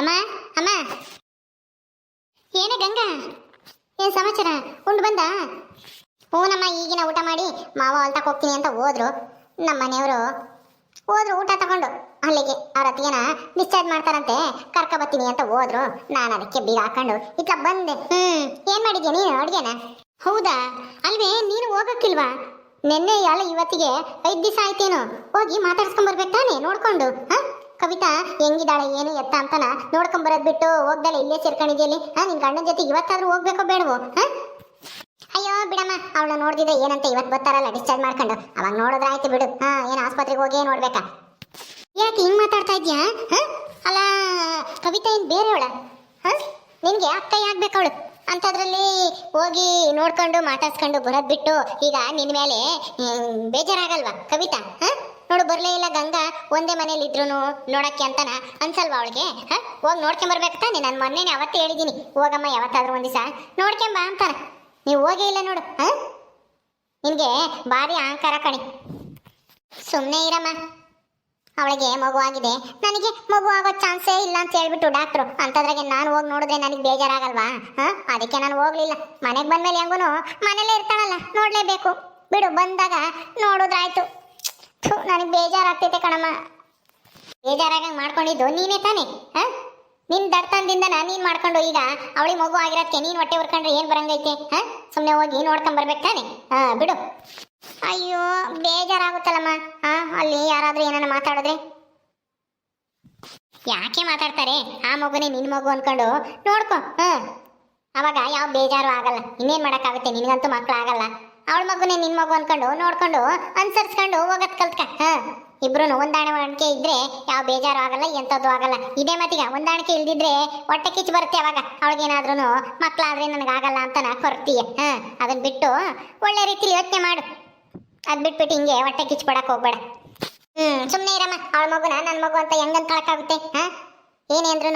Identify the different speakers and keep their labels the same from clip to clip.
Speaker 1: ಅಮ್ಮ ಅಮ್ಮ, ಏನೇ ಗಂಗಾ, ಏನ್ ಸಮಾಚಾರ? ಉಂಡು ಬಂದ? ಹ್ಞೂನಮ್ಮ, ಈಗಿನ ಊಟ ಮಾಡಿ ಮಾವ ಹೊಲ್ತಕ್ಕೆ ಹೋಗ್ತೀನಿ ಅಂತ ಹೋದ್ರು. ನಮ್ಮ ಮನೆಯವರು ಹೋದ್ರು ಊಟ ತಗೊಂಡು ಅಲ್ಲಿಗೆ. ಅವ್ರ ಅತ್ತಿಗೆನ ಡಿಸ್ಚಾರ್ಜ್ ಮಾಡ್ತಾರಂತೆ, ಕರ್ಕ ಬರ್ತೀನಿ ಅಂತ ಹೋದ್ರು. ನಾನು ಅದಕ್ಕೆ ಬೀಗ ಹಾಕೊಂಡು ಇಟ್ಲ ಬಂದೆ. ಏನ್ ಮಾಡಿದ್ಯಾ ನೀನು ಅಡ್ಗೆನ? ಹೌದಾ, ಅಲ್ವೇ ನೀನು ಹೋಗಕ್ಕಿಲ್ವಾ? ನಿನ್ನೆ ಅಲ್ಲ ಇವತ್ತಿಗೆ 5 ದಿವಸ ಆಯ್ತೇನು. ಹೋಗಿ ಮಾತಾಡ್ಸ್ಕೊಂಡ್ ಬರ್ಬೇಕು ತಾನೆ ನೋಡ್ಕೊಂಡು. ಕವಿತಾ ಹೆಂಗಿದ್ದಾಳೆ ಏನು ಎತ್ತ ಅಂತನ ನೋಡ್ಕೊಂಬರೋದ್ ಬಿಟ್ಟು ಹೋಗ್ದಲ್ಲ ಇಲ್ಲೇ ಸೇರ್ಕೊಂಡಿದ್ಯಲ್ಲಿ. ನಿನ್ ಗಂಡನ ಜೊತೆ ಇವತ್ತಾದ್ರೂ ಹೋಗ್ಬೇಕೋ ಬೇಡವೋ? ಅಯ್ಯೋ ಬಿಡಮ್ಮ, ಅವಳು ನೋಡ್ದಿದ್ರೆ ಏನಂತ ಇವತ್ತು ಬರ್ತಾರಲ್ಲ ಡಿಸ್ಚಾರ್ಜ್ ಮಾಡ್ಕೊಂಡು, ಅವಾಗ ನೋಡಿದ್ರೆ ಆಯ್ತು ಬಿಡು. ಏನು ಆಸ್ಪತ್ರೆಗೆ ಹೋಗೇ ನೋಡ್ಬೇಕಾ? ಯಾಕೆ ಹಿಂಗ್ ಮಾತಾಡ್ತಾ ಇದ್ಯಾ? ಅಲ್ಲ ಕವಿತಾ ಏನ್ ಬೇರೆಯವಳ? ನಿನ್ಗೆ ಅಕ್ಕ ಆಗ್ಬೇಕವಳು ಅಂಥದ್ರಲ್ಲಿ ಹೋಗಿ ನೋಡ್ಕೊಂಡು ಮಾತಾಡ್ಸ್ಕೊಂಡು ಬರೋದ್ ಬಿಟ್ಟು ಈಗ ನಿನ್ ಮೇಲೆ ಬೇಜಾರಾಗಲ್ವಾ ಕವಿತಾ? ನೋಡು ಬರ್ಲೇ ಇಲ್ಲ ಗಂಗಾ, ಒಂದೇ ಮನೇಲಿ ಇದ್ರು ನೋಡಕ್ಕೆ ಅಂತನ ಅನ್ಸಲ್ವಾ ಅವಳಿಗೆ? ಹೋಗಿ ನೋಡ್ಕೊಂಬರ್ಬೇಕು ತಾನೆ. ನಾನು ಮೊನ್ನೆನೆ ಅವತ್ತೇ ಹೇಳಿದ್ದೀನಿ, ಹೋಗಮ್ಮ ಯಾವತ್ತಾದ್ರೂ ಒಂದ್ ದಿವಸ ನೋಡ್ಕೊಂಬ ಅಂತಾನ. ನೀವು ಹೋಗೇ ಇಲ್ಲ ನೋಡು. ನಿನ್ಗೆ ಭಾರಿ ಅಹಂಕಾರ ಕಣಿ. ಸುಮ್ಮನೆ ಇರಮ್ಮ, ಅವಳಿಗೆ ಮಗು ಆಗಿದೆ, ನನಗೆ ಮಗು ಆಗೋ ಚಾನ್ಸೇ ಇಲ್ಲ ಅಂತ ಹೇಳ್ಬಿಟ್ಟು ಡಾಕ್ಟ್ರು. ಅಂಥದ್ರಾಗೆ ನಾನು ಹೋಗಿ ನೋಡಿದ್ರೆ ನನಗೆ ಬೇಜಾರಾಗಲ್ವಾ? ಅದಕ್ಕೆ ನಾನು ಹೋಗ್ಲಿಲ್ಲ. ಮನೆಗೆ ಬಂದ್ಮೇಲೆ ಹೆಂಗೂ ಮನೇಲೇ ಇರ್ತಾಳಲ್ಲ, ನೋಡ್ಲೇಬೇಕು ಬಿಡು. ಬಂದಾಗ ನೋಡೋದ್ರಾಯ್ತು. ನನಗೆ ಬೇಜಾರಾಗ್ತೈತೆ ಕಣಮ್ಮ. ಬೇಜಾರಾಗಂಗೆ ಮಾಡ್ಕೊಂಡಿದ್ದು ನೀನೇ ತಾನೆ. ನಿನ್ ದಡ್ತನದಿಂದ ನೀನ್ ಮಾಡ್ಕೊಂಡು ಈಗ ಅವಳಿ ಮಗು ಆಗಿರೋದಕ್ಕೆ ನೀನ್ ಹೊಟ್ಟೆ ಉರ್ಕೊಂಡ್ರೆ ಏನ್ ಬರಂಗೈತೆ? ಸುಮ್ಮನೆ ಹೋಗಿ ನೋಡ್ಕೊಂಡ್ ಬರ್ಬೇಕು ತಾನೆ. ಬಿಡು. ಅಯ್ಯೋ ಬೇಜಾರಾಗುತ್ತಲ್ಲಮ್ಮ. ಅಲ್ಲಿ ಯಾರಾದ್ರೂ ಏನಾನ ಮಾತಾಡಿದ್ರೆ ಯಾಕೆ ಮಾತಾಡ್ತಾರೆ? ಆ ಮಗುನೇ ನಿನ್ ಮಗು ಅನ್ಕೊಂಡು ನೋಡ್ಕೊ. ಅವಾಗ ಯಾವ ಬೇಜಾರು ಆಗಲ್ಲ. ಇನ್ನೇನ್ ಮಾಡಕ್ಕಾಗುತ್ತೆ, ನಿನ್ಗಂತೂ ಮಕ್ಳಾಗಲ್ಲ. ಅವಳ ಮಗುನೇ ನಿನ್ ಮಗು ಅನ್ಕೊಂಡು ನೋಡ್ಕೊಂಡು ಅನ್ಸರ್ಸ್ಕೊಂಡು ಹೋಗತ್ ಕಲ್ತ್ಕ. ಇಬ್ರು ಹೊಂದಾಣಿಕೆ ಇದ್ರೆ ಯಾವ ಬೇಜಾರು ಆಗಲ್ಲ, ಎಂಥದ್ದು ಆಗಲ್ಲ. ಇದೇ ಮತ್ತಿಗ ಹೊಂದಾಣಿಕೆ ಇಲ್ದಿದ್ರೆ ಹೊಟ್ಟೆ ಕಿಚ್ಚು ಬರುತ್ತೆ. ಅವಾಗ ಅವಳಿಗೇನಾದ್ರೂ ಮಕ್ಳಾದ್ರೆ ನನಗಾಗಲ್ಲ ಅಂತನ ಕೊರ್ತೀಯ. ಅದನ್ನ ಬಿಟ್ಟು ಒಳ್ಳೆ ರೀತಿಲಿ ಯೋಚನೆ ಮಾಡು. ಅದ್ ಬಿಟ್ಬಿಟ್ಟು ಹಿಂಗೆ ಹೊಟ್ಟೆ ಕಿಚ್ಚು ಪಡಕ್ ಹೋಗ್ಬೇಡ. ಸುಮ್ಮನೆ ಇರಮ್ಮ. ಅವಳ ಮಗುನ ನನ್ನ ಮಗು ಅಂತ ಹೆಂಗಂತ ಕಳಕಾಗುತ್ತೆ? ಏನೇ ಅಂದ್ರೂ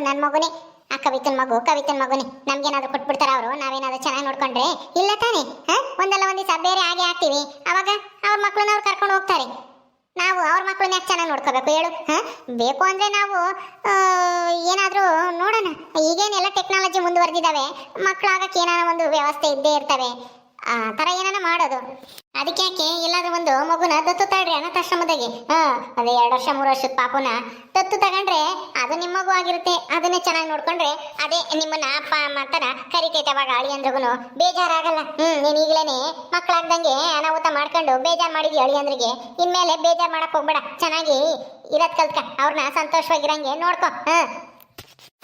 Speaker 1: ನನ್ನ ಮಗುನೇ. ಆ ಕವಿತನ್ ಮಗುನೇ. ನಮ್ಗೇನಾದ್ರು ಕೊಟ್ಬಿಡ್ತಾರ ಅವರು? ನಾವೇನಾದ್ರು ಚೆನ್ನಾಗಿ ನೋಡ್ಕೊಂಡ್ರೆ ಇಲ್ಲ ತಾನೆ? ಒಂದಲ್ಲ ಒಂದ್ ದಿವಸ ಬೇರೆ ಹಾಗೆ ಆಗ್ತೀವಿ. ಅವಾಗ ಅವ್ರ ಮಕ್ಳನ್ನ ಅವ್ರು ಕರ್ಕೊಂಡು ಹೋಗ್ತಾರೆ. ನಾವು ಅವ್ರ ಮಕ್ಳನ್ನ ಯಾಕೆ ಚೆನ್ನಾಗಿ ನೋಡ್ಕೋಬೇಕು ಹೇಳು? ಬೇಕು ಅಂದ್ರೆ ನಾವು ಏನಾದ್ರೂ ನೋಡೋಣ. ಈಗೇನೆಲ್ಲ ಟೆಕ್ನಾಲಜಿ ಮುಂದುವರೆದಿದ್ದಾವೆ. ಮಕ್ಳಾಗಕ್ಕೆ ಏನಾರ ಒಂದು ವ್ಯವಸ್ಥೆ ಇದ್ದೇ ಇರ್ತವೆ. ಆ ತರ ಏನಾನ ಮಾಡೋದು. ಅದಕ್ಕೆ ಯಾಕೆ ಎಲ್ಲಾದ್ರೂ ಒಂದು ಮಗುನ ದತ್ತು ತಗೊಳ್ರಿ ಅನಾಥಾಶ್ರಮದಾಗೆ. ಅದೇ 2 ವರ್ಷ 3 ವರ್ಷದ ಪಾಪುನ ದತ್ತು ತಗೊಂಡ್ರೆ ಅದು ನಿಮ್ಮ ಮಗು ಆಗಿರುತ್ತೆ. ಅದನ್ನೇ ಚೆನ್ನಾಗಿ ನೋಡ್ಕೊಂಡ್ರೆ ಅದೇ ನಿಮ್ಮನ್ನ ಅಪ್ಪ ಅಮ್ಮ ಅಂತಾನ ಕರಿತೈತೆ. ಅವಾಗ ಅಳಿ ಅಂದ್ರಿಗೂ ಬೇಜಾರಾಗಲ್ಲ. ನೀನ್ ಈಗ್ಲೇನೆ ಮಕ್ಳಾಗ್ದಂಗೆ ಅನಾಹುತ ಮಾಡ್ಕೊಂಡು ಬೇಜಾರ್ ಮಾಡಿದ್ವಿ ಅಳಿ ಅಂದ್ರಿಗೆ. ಇನ್ಮೇಲೆ ಬೇಜಾರ್ ಮಾಡಕ್ ಹೋಗ್ಬೇಡ. ಚೆನ್ನಾಗಿ ಇರೋದ್ ಕಲ್ತ್ಕ. ಅವ್ರನ್ನ ಸಂತೋಷವಾಗಿರಂಗೆ ನೋಡ್ಕೊ.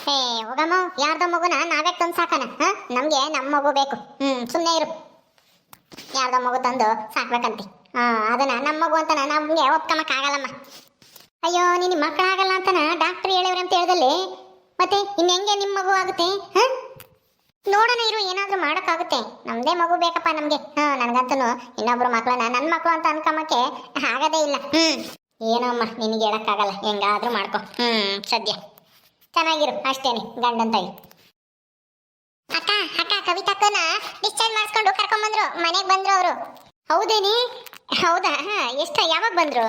Speaker 1: ಹೋಗಮ್ಮ, ಯಾರ್ದೋ ಮಗುನ ನಾವೇ ತಂದು ಸಾಕನ? ನಮ್ಗೆ ನಮ್ಮ ಮಗು ಬೇಕು. ಸುಮ್ಮನೆ ಇರು. ಯಾರ್ದೋ ಮಗು ತಂದು ಸಾಕ್ಬೇಕಂತೆ. ಅದನ್ನ ನಮ್ಮ ಮಗು ಅಂತ ನಮ್ಗೆ ಒಪ್ಕೊಂಬಕ್ ಆಗಲ್ಲಮ್ಮ. ಅಯ್ಯೋ ನೀನ್ ಮಕ್ಕಳಾಗಲ್ಲ ಅಂತನ ಡಾಕ್ಟರ್ ಹೇಳಿವ್ರ ಅಂತ ಹೇಳ್ದಲ್ಲಿ ಮತ್ತೆ ಇನ್ ಹೆಂಗೆ ನಿಮ್ ಮಗು ಆಗುತ್ತೆ? ನೋಡೋಣ ಇರು, ಏನಾದ್ರೂ ಮಾಡಕ್ಕಾಗುತ್ತೆ. ನಮ್ದೇ ಮಗು ಬೇಕಪ್ಪ ನಮ್ಗೆ. ನನ್ಗಂತೂ ಇನ್ನೊಬ್ರು ಮಕ್ಳನ್ನ ನನ್ನ ಮಕ್ಳು ಅಂತ ಅನ್ಕೊಂಬಕ್ಕೆ ಆಗದೇ ಇಲ್ಲ. ಏನೋ ಅಮ್ಮ, ನಿನಗೆ ಹೇಳಕ್ಕಾಗಲ್ಲ. ಹೆಂಗಾದ್ರೂ ಮಾಡ್ಕೊ. ಸದ್ಯ ಚೆನ್ನಾಗಿರು ಅಷ್ಟೇನೆ. ಗಂಡನ್ ತಾಯಿ ಅಕ್ಕ ಕವಿತಕ್ಕನ ಡಿಸ್ಚಾರ್ಜ್ ಮಾಡಿಸ್ಕೊಂಡು ಕರ್ಕೊಂಡ್ಬಂದ್ರು. ಮನೆಗೆ ಬಂದ್ರು ಅವರು. ಹೌದೇನಿ? ಹೌದಾ? ಯಾವಾಗ ಬಂದ್ರು?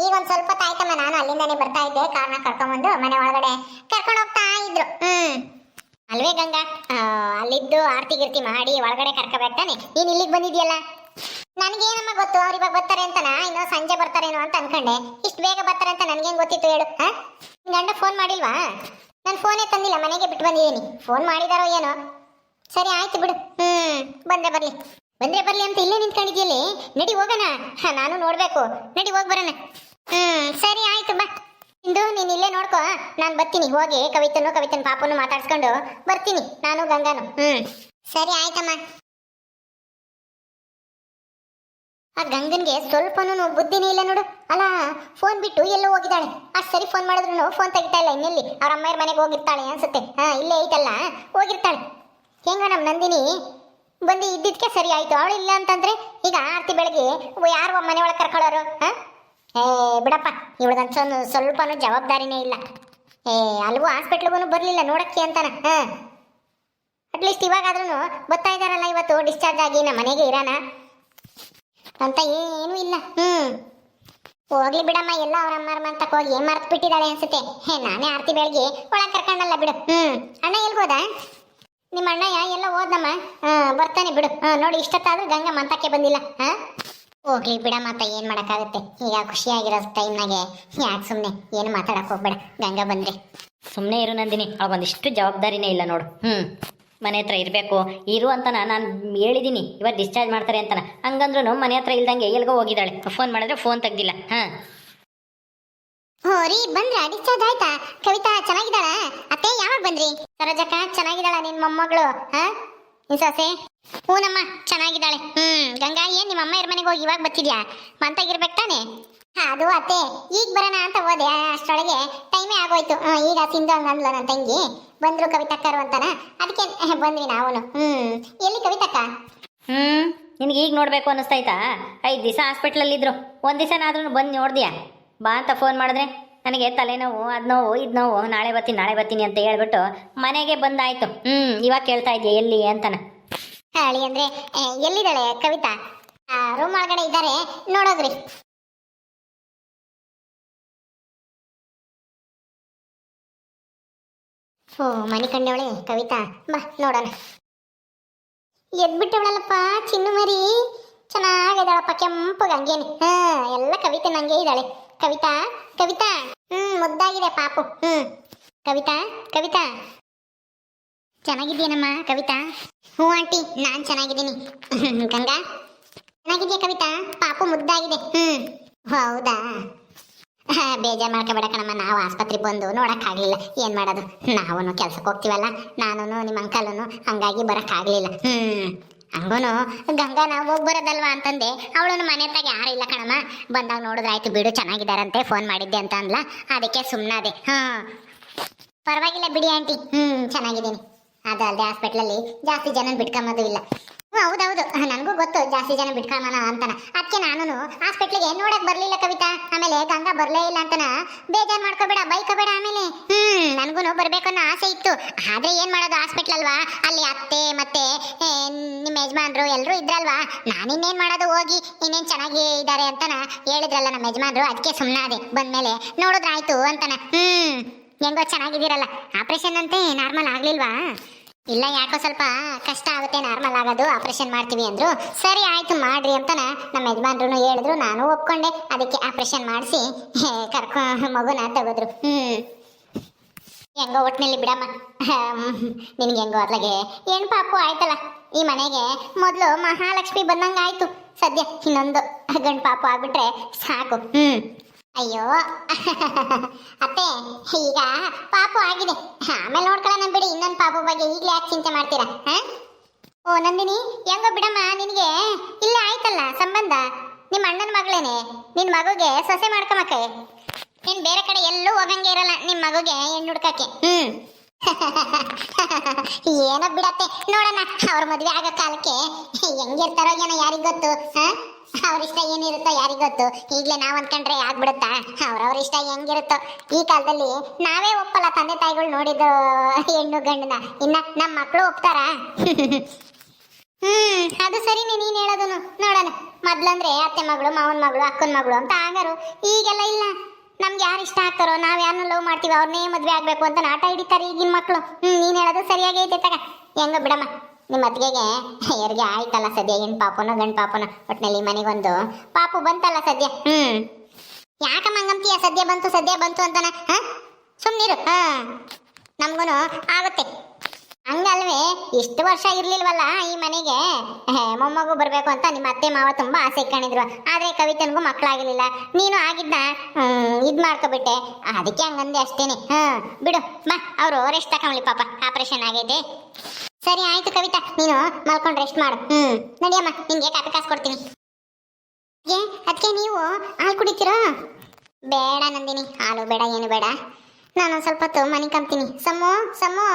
Speaker 1: ಈಗ ಒಂದ್ ಸ್ವಲ್ಪ ತಾಯ್ತಮ್ಮ. ನಾನು ಅಲ್ಲಿಂದಾನೆ ಬರ್ತಾ ಇದ್ದೆ. ಕಾರಣ ಕರ್ಕೊಂಡ್ಬಂದು ಮನೆ ಒಳಗಡೆ ಕರ್ಕೊಂಡು ಹೋಗ್ತಾ ಇದ್ರು. ಅಲ್ವೇ ಗಂಗಾ? ಅಲ್ಲಿದ್ದು ಆರ್ತಿ ಗಿರ್ತಿ ಮಾಡಿ ಒಳಗಡೆ ಕರ್ಕೋಬೇಕಾನೆ. ನೀನ್ ಇಲ್ಲಿಗೆ ಬಂದಿದ್ಯಲ್ಲ. ನನ್ಗೇನಮ್ಮ ಗೊತ್ತು ಅವ್ರು ಇವಾಗ ಬರ್ತಾರೆ ಅಂತನ? ಇನ್ನು ಸಂಜೆ ಬರ್ತಾರೇನೋ ಅಂತ ಅನ್ಕೊಂಡೆ. ಇಷ್ಟು ಬೇಗ ಬರ್ತಾರೆ ಅಂತ ನನ್ಗೇನ್ ಗೊತ್ತಿತ್ತು ಹೇಳು? ಗಂಡ ಫೋನ್ ಮಾಡಿಲ್ವಾ? ನಾನು ಫೋನೇ ತಂದಿಲ್ಲ, ಮನೆಗೆ ಬಿಟ್ಟು ಬಂದಿದ್ದೀನಿ. ಫೋನ್ ಮಾಡಿದಾರೋ ಏನೋ. ಸರಿ ಆಯ್ತು ಬಿಡು. ಬಂದ್ರೆ ಬರ್ಲಿ ಅಂತ ಇಲ್ಲೇ ನಿಂತ್ಕೊಂಡಿದ್ಯಲ್ಲಿ. ನಡಿ ಹೋಗೋಣ. ನಾನು ನೋಡ್ಬೇಕು. ನಡಿ ಹೋಗಿ ಬರೋಣ. ಸರಿ ಆಯ್ತು ಬಾ. ಇಂದು ನೀನ್ ಇಲ್ಲೇ ನೋಡ್ಕೋ. ನಾನು ಬರ್ತೀನಿ. ಹೋಗಿ ಕವಿತನ್ ಪಾಪನು ಮಾತಾಡ್ಸ್ಕೊಂಡು ಬರ್ತೀನಿ, ನಾನು ಗಂಗಾನು. ಸರಿ ಆಯ್ತಮ್ಮ. ಆ ಗಂಗನ್ಗೆ ಸ್ವಲ್ಪನೂ ಬುದ್ಧಿನೇ ಇಲ್ಲ ನೋಡು. ಅಲ್ಲ, ಫೋನ್ ಬಿಟ್ಟು ಎಲ್ಲೋ ಹೋಗಿದ್ದಾಳೆ. ಅಷ್ಟು ಸರಿ ಫೋನ್ ಮಾಡಿದ್ರು ಫೋನ್ ತೆಗಿತಾ ಇಲ್ಲ. ಇನ್ನೆಲ್ಲಿ ಅವ್ರ ಅಮ್ಮಾಯರ ಮನೆಗೆ ಹೋಗಿರ್ತಾಳೆ ಅನ್ಸುತ್ತೆ. ಇಲ್ಲೇ ಐತಲ್ಲ, ಹೋಗಿರ್ತಾಳೆ. ಹೆಂಗ ನಮ್ಮ ನಂದಿನಿ ಬಂದು ಇದ್ದಿದ್ಕೆ ಸರಿ ಆಯ್ತು. ಅವಳು ಇಲ್ಲ ಅಂತಂದ್ರೆ ಈಗ ಆರ್ತಿ ಬೆಳಗ್ಗೆ ಯಾರು ಮನೆ ಒಳಗೆ ಕರ್ಕೊಳ್ಳೋರು? ಬಿಡಪ್ಪ, ಇವಳದಂತ ಸ್ವಲ್ಪನೂ ಜವಾಬ್ದಾರಿನೇ ಇಲ್ಲ. ಅಲ್ವೂ ಹಾಸ್ಪಿಟ್ಲಿಗೂ ಬರ್ಲಿಲ್ಲ ನೋಡಕ್ಕೆ ಅಂತಾನ. ಅಟ್ಲೀಸ್ಟ್ ಇವಾಗಾದ್ರೂ ಬರ್ತಾ ಇದಾರಲ್ಲ ಇವತ್ತು ಡಿಸ್ಚಾರ್ಜ್ ಆಗಿ ನಮ್ಮ ಮನೆಗೆ ಇರೋಣ ಅಂತ ಏನೂ ಇಲ್ಲ. ಹೋಗ್ಲಿ ಬಿಡಮ್ಮ, ಎಲ್ಲ ಅವ್ರ ಅಮ್ಮರ ಮಂತಕ್ಕೆ ಹೋಗಿ ಮರ್ತ್ ಬಿಟ್ಟಿದ್ದಾಳೆ ಅನ್ಸುತ್ತೆ. ನಾನೇ ಆರ್ತಿ ಬೆಳಗ್ಗೆ ಒಳಗೆ ಕರ್ಕೊಂಡಲ್ಲ ಬಿಡು. ಅಣ್ಣ ಎಲ್ಗೋದ? ನಿಮ್ಮ ಅಣ್ಣಯ್ಯ ಎಲ್ಲ ಹೋದಮ್ಮ. ಬರ್ತಾನೆ ಬಿಡು. ನೋಡಿ ಇಷ್ಟೊತ್ತಾದ್ರೂ ಗಂಗಾ ಮಂತಕ್ಕೆ ಬಂದಿಲ್ಲ. ಹೋಗ್ಲಿ ಬಿಡಮ್ಮ, ಮತ್ತೆ ಏನ್ ಮಾಡಕ್ಕಾಗುತ್ತೆ. ಈಗ ಖುಷಿಯಾಗಿರೋ ಟೈಮ್ನಾಗೆ ಯಾಕೆ ಸುಮ್ಮನೆ ಏನು ಮಾತಾಡಕ್ ಹೋಗ್ಬೇಡ. ಗಂಗಾ ಬಂದ್ರೆ
Speaker 2: ಸುಮ್ಮನೆ ಇರು ನಂದಿನಿ, ಅವಗೊಂದಿಷ್ಟು ಜವಾಬ್ದಾರಿನೇ ಇಲ್ಲ ನೋಡು. ಮನೆ ಹತ್ರ ಇರಬೇಕು ಇರು ಅಂತನ ನಾನು ಹೇಳಿದ್ದೀನಿ. ಇವತ್ತು ಡಿಸ್ಚಾರ್ಜ್ ಮಾಡ್ತಾರೆ ಅಂತನ. ಹಂಗಂದ್ರೂ ಮನೆ ಹತ್ರ ಇಲ್ದಂಗೆ ಎಲ್ಗೋ ಹೋಗಿದ್ದಾಳೆ. ಫೋನ್ ಮಾಡಿದ್ರೆ ಫೋನ್ ತೆಗ್ದಿಲ್ಲ.
Speaker 1: ಓ ರೀ, ಬಂದ್ರ? ಡಿಸ್ಚಾರ್ಜ್ ಆಯ್ತಾ? ಕವಿತಾ ಚೆನ್ನಾಗಿದ್ದಾಳ? ಅತ್ತೆ ಯಾವಾಗ ಬಂದ್ರಿ? ಸರೋಜಕ್ಕ ಚೆನ್ನಾಗಿದ್ದಾಳ ನಿನ್ ಮೊಮ್ಮಗಳು? ನಿನ್ ಸೊಸೆ? ಹೂನಮ್ಮ ಚೆನ್ನಾಗಿದ್ದಾಳೆ. ಗಂಗಾ, ಏನ್ ನಿಮ್ಮ ಅಮ್ಮ ಇರ್ ಮನೆಗೆ ಹೋಗಿ ಇವಾಗ ಬರ್ತಿದ್ಯಾ? ಮಂತಾಗಿರ್ಬೇಕು ತಾನೆ? ಅದು ಅತ್ತೆ, ಈಗ ಬರೋಣ ಅಂತ ಹೋದೆ, ಅಷ್ಟರೊಳಗೆ ಟೈಮೇ ಆಗೋಯ್ತು. ಈಗ ಸಿಂಧು ಹಂಗಂದ್ಲ ನನ್ನ ತಂಗಿ. ಬಂದ್ರು ಕವಿತಕ್ಕರು ಅಂತಾನ, ಅದಕ್ಕೆ ಬಂದ್ವಿ ನಾವು. ಎಲ್ಲಿ ಕವಿತಕ್ಕ?
Speaker 2: ನಿನಗೆ ಈಗ ನೋಡಬೇಕು ಅನ್ನಿಸ್ತಾಯ್ತಾ? 5 ದಿವಸ ಹಾಸ್ಪಿಟ್ಲಲ್ಲಿದ್ದರು. ಒಂದು ದಿವಸನಾದ್ರೂ ಬಂದು ನೋಡ್ದ್ಯಾ? ಬಾ ಅಂತ ಫೋನ್ ಮಾಡಿದ್ರೆ ನನಗೆ ತಲೆನೋವು, ಅದು ನೋವು, ಇದು ನೋವು, ನಾಳೆ ಬರ್ತೀನಿ ಅಂತ ಹೇಳ್ಬಿಟ್ಟು ಮನೆಗೆ ಬಂದಾಯ್ತು. ಇವಾಗ ಕೇಳ್ತಾ ಇದೆಯಾ ಎಲ್ಲಿ ಅಂತಾನ.
Speaker 1: ಹೇಳಿ ಅಂದ್ರೆ ಎಲ್ಲಿದ್ದಾಳೆ ಕವಿತಾ? ರೂಮ್ ಒಳಗಡೆ ಇದ್ದಾರೆ, ನೋಡೋಗ್ರಿ. ಓ, ಮನೆ ಕಂಡವಳೆ ಕವಿತಾ. ಬಾ ನೋಡೋಣ. ಎದ್ಬಿಟ್ಟವಳಲ್ಲಪ್ಪ ಚಿನ್ನು ಮರಿ. ಚೆನ್ನಾಗಿದ್ದಾಳಪ್ಪ, ಕೆಂಪು ಹಂಗೇನೆ. ಎಲ್ಲ ಕವಿತೆ ನಂಗೆ ಇದ್ದಾಳೆ. ಕವಿತಾ, ಕವಿತಾ. ಮುದ್ದಾಗಿದೆ ಪಾಪು. ಕವಿತಾ, ಕವಿತಾ ಚೆನ್ನಾಗಿದ್ದೀನಮ್ಮ? ಕವಿತಾ ಹ್ಞೂ ಆಂಟಿ, ನಾನು ಚೆನ್ನಾಗಿದ್ದೀನಿ. ಗಂಗಾ ಚೆನ್ನಾಗಿದ್ಯಾ ಕವಿತಾ? ಪಾಪು ಮುದ್ದಾಗಿದೆ. ಹೌದಾ? ಬೇಜಾರು ಮಾಡ್ಕೋಬೇಡ ಕಣಮ್ಮ, ನಾವು ಆಸ್ಪತ್ರೆಗೆ ಬಂದು ನೋಡೋಕ್ಕಾಗಲಿಲ್ಲ. ಏನು ಮಾಡೋದು, ನಾವು ಕೆಲ್ಸಕ್ಕೆ ಹೋಗ್ತೀವಲ್ಲ, ನಾನು ನಿಮ್ಮ ಅಂಕಲನು, ಹಂಗಾಗಿ ಬರೋಕ್ಕಾಗಲಿಲ್ಲ. ಹಂಗೂನು ಗಂಗಾ ನಾವು ಹೋಗಿ ಬರೋದಲ್ವಾ ಅಂತಂದೆ. ಅವಳನ್ನು ಮನೆ ಹತ್ತಾಗ ಯಾರು ಇಲ್ಲ ಕಣಮ್ಮ. ಬಂದಾಗ ನೋಡಿದ್ರಾಯ್ತು ಬಿಡು, ಚೆನ್ನಾಗಿದ್ದಾರಂತೆ, ಫೋನ್ ಮಾಡಿದ್ದೆ ಅಂತ ಅಂದ್ಲ, ಅದಕ್ಕೆ ಸುಮ್ಮನಾದೆ. ಪರವಾಗಿಲ್ಲ ಬಿಡಿ ಆಂಟಿ. ಚೆನ್ನಾಗಿದ್ದೀನಿ. ಅದಲ್ಲದೆ ಹಾಸ್ಪಿಟ್ಲಲ್ಲಿ ಜಾಸ್ತಿ ಜನ ಬಿಟ್ಕೊಂಬದು ಇಲ್ಲ. ಹೌದೌದು, ನನಗೂ ಗೊತ್ತು ಜಾಸ್ತಿ ಜನ ಬಿಟ್ಕೊಳ್ಳೋಣ ಅಂತಾನ. ಅದಕ್ಕೆ ನಾನು ಹಾಸ್ಪಿಟ್ಲಿಗೆ ನೋಡಕ್ ಬರ್ಲಿಲ್ಲ ಕವಿತಾ. ಆಮೇಲೆ ಗಂಗಾ ಬರ್ಲೇ ಇಲ್ಲ ಅಂತನ ಬೇಜಾರು ಮಾಡ್ಕೋಬೇಡ, ಬೈಕೋಬೇಡ. ಆಮೇಲೆ ನನಗೂ ಬರ್ಬೇಕು ಅನ್ನೋ ಆಸೆ ಇತ್ತು. ಆದ್ರೆ ಏನ್ ಮಾಡೋದು, ಹಾಸ್ಪಿಟ್ಲ್ ಅಲ್ವಾ, ಅಲ್ಲಿ ಅತ್ತೆ ಮತ್ತೆ ನಿಮ್ಮ ಯಜಮಾನ್ರು ಎಲ್ಲರೂ ಇದ್ರಲ್ವಾ. ನಾನಿನ್ನೇನ್ ಮಾಡೋದು, ಹೋಗಿ ಇನ್ನೇನ್ ಚೆನ್ನಾಗಿ ಇದ್ದಾರೆ ಅಂತನ ಹೇಳಿದ್ರಲ್ಲ ನಮ್ಮ ಯಜಮಾನ್ರು, ಅದಕ್ಕೆ ಸುಮ್ಮನಾದೆ. ಬಂದ್ಮೇಲೆ ನೋಡಿದ್ರಾಯ್ತು ಅಂತಾನ. ಹೆಂಗೋ ಚೆನ್ನಾಗಿದ್ದೀರಲ್ಲ? ಆಪರೇಷನ್ ಅಂತೆ ನಾರ್ಮಲ್ ಆಗ್ಲಿಲ್ವಾ? ಇಲ್ಲ, ಯಾಕೋ ಸ್ವಲ್ಪ ಕಷ್ಟ ಆಗುತ್ತೆ ನಾರ್ಮಲ್ ಆಗೋದು, ಆಪರೇಷನ್ ಮಾಡ್ತೀವಿ ಅಂದ್ರು. ಸರಿ ಆಯ್ತು ಮಾಡ್ರಿ ಅಂತಾನ ನಮ್ಮ ಯಜಮಾನ್ರು ಹೇಳಿದ್ರು, ನಾನು ಒಪ್ಕೊಂಡೆ. ಅದಕ್ಕೆ ಆಪರೇಷನ್ ಮಾಡಿಸಿ ಮಗುನ ತೆಗೆದ್ರು. ಹೆಂಗೋ ಒಟ್ಟಿನಲ್ಲಿ ಬಿಡಮ್ಮ. ನಿನ್ಗೆ ಹೆಂಗೋ ಅದ್ಲಾಗೆ ಏನು ಪಾಪು ಆಯ್ತಲ್ಲ. ಈ ಮನೆಗೆ ಮೊದಲು ಮಹಾಲಕ್ಷ್ಮಿ ಬಂದಂಗ ಆಯ್ತು. ಸದ್ಯ ಇನ್ನೊಂದು ಗಂಡು ಪಾಪು ಆಗ್ಬಿಟ್ರೆ ಸಾಕು. ಅಯ್ಯೋ ಅತ್ತೆ, ಈಗ ಪಾಪು ಆಗಿದೆ, ಆಮೇಲೆ ನೋಡ್ಕೊಳ್ಳೋಣ ಬಿಡಿ. ಇನ್ನೊಂದು ಪಾಪು ಬಗ್ಗೆ ಈಗಲೇ ಯಾಕೆ ಚಿಂತೆ ಮಾಡ್ತೀರಾ? ಓ ನಂದಿನಿ, ಹೆಂಗೋ ಬಿಡಮ್ಮ, ನಿನಗೆ ಇಲ್ಲ ಆಯ್ತಲ್ಲ ಸಂಬಂಧ. ನಿಮ್ಮ ಅಣ್ಣನ ಮಗಳೇನೆ, ನಿನ್ನ ಮಗುಗೆ ಸೊಸೆ ಮಾಡ್ಕೊಂಬಕ್ಕೆ. ನೀನು ಬೇರೆ ಕಡೆ ಎಲ್ಲೂ ಹೋಗಂಗೆ ಇರಲ್ಲ ನಿಮ್ಮ ಮಗುಗೆ ಹೆಣ್ಣು ಹುಡ್ಕಕ್ಕೆ. ಏನೋ ಬಿಡತ್ತೆ, ನೋಡೋಣ ಅವ್ರ ಮದುವೆ ಆಗೋ ಕಾಲಕ್ಕೆ ಹೆಂಗಿರ್ತಾರೋ ಏನೋ ಯಾರಿಗ್ ಗೊತ್ತು. ಅವ್ರ ಇಷ್ಟ ಏನಿರುತ್ತೋ ಯಾರಿಗ್ ಗೊತ್ತು. ಈಗಲೇ ನಾವ್ ಅಂದ್ಕೊಂಡ್ರೆ ಆಗ್ಬಿಡುತ್ತಾ? ಅವ್ರವ್ರ ಇಷ್ಟ ಹೆಂಗಿರುತ್ತೋ. ಈ ಕಾಲದಲ್ಲಿ ನಾವೇ ಒಪ್ಪಲ್ಲ ತಂದೆ ತಾಯಿಗಳು ನೋಡಿದ್ದು ಹೆಣ್ಣು ಗಂಡನ, ಇನ್ನ ನಮ್ಮ ಮಕ್ಕಳು ಒಪ್ತಾರ? ಅದು ಸರಿನೇ ನೀನ್ ಹೇಳೋದನು. ನೋಡೋಣ, ಮೊದ್ಲಂದ್ರೆ ಅತ್ತೆ ಮಗಳು, ಮಾವನ ಮಗಳು, ಅಕ್ಕನ ಮಗಳು ಅಂತ ಆಗರು. ಈಗೆಲ್ಲ ಇಲ್ಲ. ನಮ್ಗೆ ಯಾರು ಇಷ್ಟ ಆಗ್ತಾರೋ, ನಾವ್ ಯಾರನ್ನ ಲವ್ ಮಾಡ್ತೀವಿ ಅವ್ರನ್ನೇ ಮದ್ವೆ ಆಗ್ಬೇಕು ಅಂತ ಆಟ ಹಿಡಿತಾರೆ ಈಗಿನ ಮಕ್ಕಳು. ನೀನ್ ಹೇಳೋದು ಸರಿಯಾಗಿ ಐತೆ ತಗ. ಹೆಂಗ ಬಿಡಮ್ಮ, ನಿಮ್ಮ ಅತ್ತಿಗೆಗೆ ಯಾರಿಗೆ ಆಯ್ತಲ್ಲ ಸದ್ಯ, ಹೆಣ್ ಪಾಪುನ ಗಂಡು ಪಾಪುನ, ಒಟ್ನಲ್ಲಿ ಮನೆಗೊಂದು ಪಾಪು ಬಂತಲ್ಲ ಸದ್ಯ. ಯಾಕಮ್ಮ ಹಂಗಂತೀಯ? ಸದ್ಯ ಬಂತು ಅಂತಾನ. ಸುಮ್ನಿರು. ನಮ್ಗೂನು ಆಗುತ್ತೆ. ಹಂಗಲ್ವೇ, ಇಷ್ಟು ವರ್ಷ ಇರ್ಲಿಲ್ವಲ್ಲ ಈ ಮನೆಗೆ, ಮೊಮ್ಮಗು ಬರ್ಬೇಕು ಅಂತ ನಿಮ್ಮ ಅತ್ತೆ ಮಾವ ತುಂಬಾ ಆಸೆ ಇಟ್ಕೊಂಡಿದ್ರು. ಆದ್ರೆ ಕವಿತನ್ಗೂ ಮಕ್ಕಳಾಗಿರ್ಲಿಲ್ಲ. ನೀನು ಆಗಿದ್ದ ಇದ್ ಮಾಡ್ಕೊಬಿಟ್ಟೆ, ಅದಕ್ಕೆ ಹಂಗಂದೆ ಅಷ್ಟೇನೆ. ಬಿಡು ಬಾ, ಅವ್ರು ರೆಸ್ಟ್ ತಕೊಂಡ್ಲಿ, ಪಾಪ ಆಪರೇಷನ್ ಆಗೈತೆ. ಸರಿ ಆಯ್ತು ಕವಿತಾ, ನೀನು ಮಲ್ಕೊಂಡು ರೆಸ್ಟ್ ಮಾಡು. ನಡಿಯಮ್ಮ, ನಿನ್ಗೆ ಕಾಫಿ ಕಾಸು ಕೊಡ್ತೀನಿ. ಅದಕ್ಕೆ ನೀವು ಹಾಲು ಕುಡಿತೀರಾ? ಬೇಡ ನಂದಿನಿ, ಹಾಲು ಬೇಡ, ಏನು ಬೇಡ. ನಾನು ಸ್ವಲ್ಪ ಹೊತ್ತು ಮನೆ ಕಂಬ್ತೀನಿ. ಸಮ್ಮು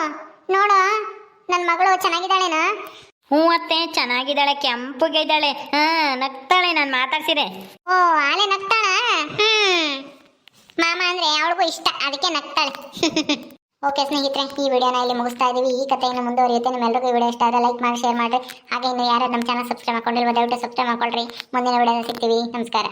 Speaker 1: ನೋಡು, ನನ್ನ ಮಗಳು ಚೆನ್ನಾಗಿದ್ದಾಳೆನಾ?
Speaker 2: ಹ್ಞೂ ಅತ್ತೆ, ಚೆನ್ನಾಗಿದ್ದಾಳೆ, ಕೆಂಪುಗೆ ಇದ್ದಾಳೆ. ನಗ್ತಾಳೆ ನಾನು ಮಾತಾಡ್ಸಿದೆ.
Speaker 1: ಓ, ಆಳೆ ನಗ್ತಾಳ? ಮಾಮ ಅಂದ್ರೆ ಅವಳಿಗೂ ಇಷ್ಟ, ಅದಕ್ಕೆ ನಗ್ತಾಳೆ. ಓಕೆ ಸ್ನೇಹಿತರೆ, ಈ ವಿಡಿಯೋನ ಇಲ್ಲಿ ಮುಗಿಸ್ತಾ ಇದೀವಿ. ಈ ಕಥೆಯನ್ನು ಮುಂದುವರಿಯುತ್ತೆ. ನಿಮ್ಮೆಲ್ಲರಿಗೂ ಈ ವಿಡಿಯೋ ಇಷ್ಟ ಆದರೆ ಲೈಕ್ ಮಾಡಿ, ಶೇರ್ ಮಾಡಿ. ಹಾಗೆ ಇನ್ನು ಯಾರು ನಮ್ಮ ಚಾನಲ್ ಸಬ್ಸ್ಕ್ರೈಬ್ ಮಾಡ್ಕೊಂಡಿಲ್ವ ದಯವಿಟ್ಟು ಸಬ್ಸ್ಕ್ರೈಬ್ ಮಾಡ್ಕೊಳ್ರಿ. ಮುಂದಿನ ವಿಡಿಯೋದಲ್ಲಿ ಸಿಗ್ತೀವಿ. ನಮಸ್ಕಾರ.